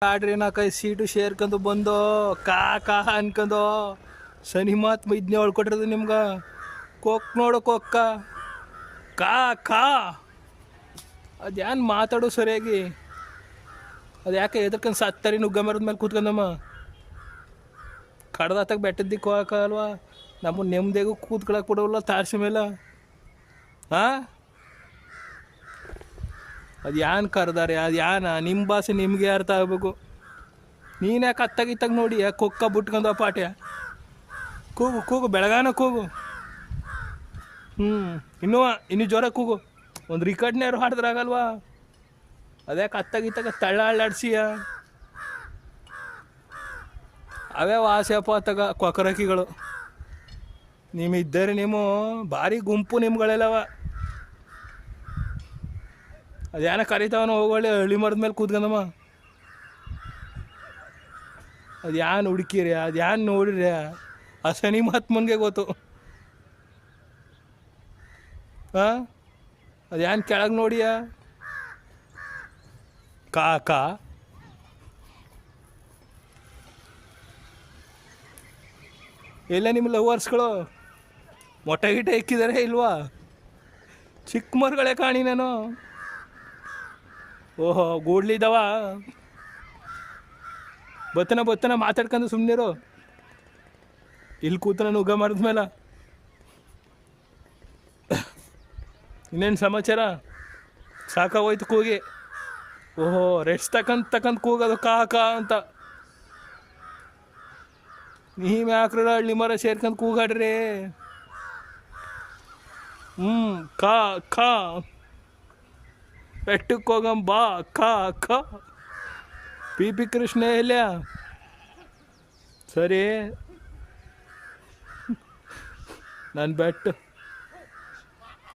ಆಡ್ರಿ ನಾಲ್ಕೈದು ಸೀಟು ಸೇರ್ಕೊಂಡು ಬಂದು ಕಾ ಕಾ ಅನ್ಕೊಂಡು ಶನಿ ಮಹಾತ್ಮ ಇದನ್ನೇ ಹೊಳ್ಕೊಟ್ರದು ನಿಮ್ಗೆ. ಕೊಕ್ ನೋಡು ಕೊಕ್ಕ ಕಾ ಕಾ ಅದ್ಯಾನ್ ಮಾತಾಡು ಸರಿಯಾಗಿ. ಅದು ಯಾಕೆ ಎದರ್ಕೊಂಡು ಸತ್ತರಿ ನುಗ್ಗ ಮರದ ಮೇಲೆ ಕೂತ್ಕೊಂಡಮ್ಮ. ಕಡ್ದಾತಾಗ ಬೆಟ್ಟದ ದಿಕ್ಕು ಹೋಗಲ್ವಾ? ನಮ್ಮ ನೆಮ್ಮದಿಗೂ ಕೂತ್ಕೊಳಕ್ಕೆ ಬಿಡೋಲ್ಲ ತಾರ್ಸಿ ಮೇಲೆ. ಹಾಂ, ಅದು ಯಾನ್ ಕರ್ದಾರೆ, ಅದು ಯಾನ ನಿಮ್ಮ ಭಾಷೆ ನಿಮಗೆ ಅರ್ಥ ಆಗಬೇಕು. ನೀನು ಯಾಕೆ ಅತ್ತಾಗಿತ್ತಾಗ ನೋಡಿ ಕೊಕ್ಕ ಬಿಟ್ಕೊಂಡು ಪಾಟ್ಯ ಕೂಗು ಕೂಗು ಬೆಳಗಾನ ಕೂಗು. ಇನ್ನೂ ಜ್ವರ ಕೂಗು. ಒಂದು ರಿಕಾರ್ಡ್ನ್ಯಾರು ಹಾಡಿದ್ರಾಗಲ್ವಾ? ಅದ್ಯಾಕೆ ಅತ್ತಾಗಿತ್ತಾಗ ತಳ್ಳ ಅಳ್ಳಾಡ್ಸಿಯ ಅವೇ ವಾಸ್ಯಪ್ಪ ಅತ್ತಾಗ ಕೊಕರಕಿಗಳು. ನಿಮ್ಮಿದ್ದರೆ ನೀವು ಭಾರಿ ಗುಂಪು ನಿಮ್ಗಳೆಲ್ಲವ. ಅದೇನ ಕರಿತಾವನ ಹೋಗೋಳಿ ಹಳ್ಳಿ ಮರದ ಮೇಲೆ ಕೂತ್ಕೊಂಡಮ್ಮ. ಅದು ಯಾನ್ ಹುಡುಕಿರಿ, ಅದು ಯಾನ್ ನೋಡಿರಿ, ಆ ಶನಿ ಮಹಾತ್ಮನ್ಗೆ ಗೊತ್ತು. ಹಾಂ, ಅದು ಯಾನ್ ಕೆಳಗೆ ನೋಡಿಯ ಕಾ ಕಾ. ಎಲ್ಲ ನಿಮ್ಮ ಲವರ್ಸ್ಗಳು ಮೊಟ್ಟೆ ಗಿಟ ಇಕ್ಕಿದಾರೆ ಇಲ್ವಾ? ಚಿಕ್ಕ ಮರುಗಳೇ ಕಾಣಿ ನಾನು. ಓಹೋ, ಗೂಡ್ಲಿದ್ದಾವ. ಬತ್ತನ ಮಾತಾಡ್ಕೊಂಡು ಸುಮ್ಮನಿರು. ಇಲ್ಲಿ ಕೂತನ ನುಗ್ಗ ಮಾಡಿದ್ಮೇಲೆ ಇನ್ನೇನು ಸಮಾಚಾರ? ಸಾಕಾಗೋಯ್ತು ಕೂಗಿ. ಓಹೋ, ರೆಸ್ಟ್ ತಕಂತ ಕೂಗೋದು ಕಾ ಕಾ ಅಂತ. ನೀವು ಯಾಕ್ರ ಹಳ್ಳಿ ಮರ ಸೇರ್ಕೊಂಡು ಕೂಗಾಡ್ರಿ. ಕಾ ಕಾ ಬೆಟ್ಟಕ್ಕೆ ಹೋಗಂಬಾ ಕಾ ಕಾ. ಪಿ ಕೃಷ್ಣ ಇಲ್ಲ ಸರಿ. ನನ್ನ ಬೆಟ್ಟು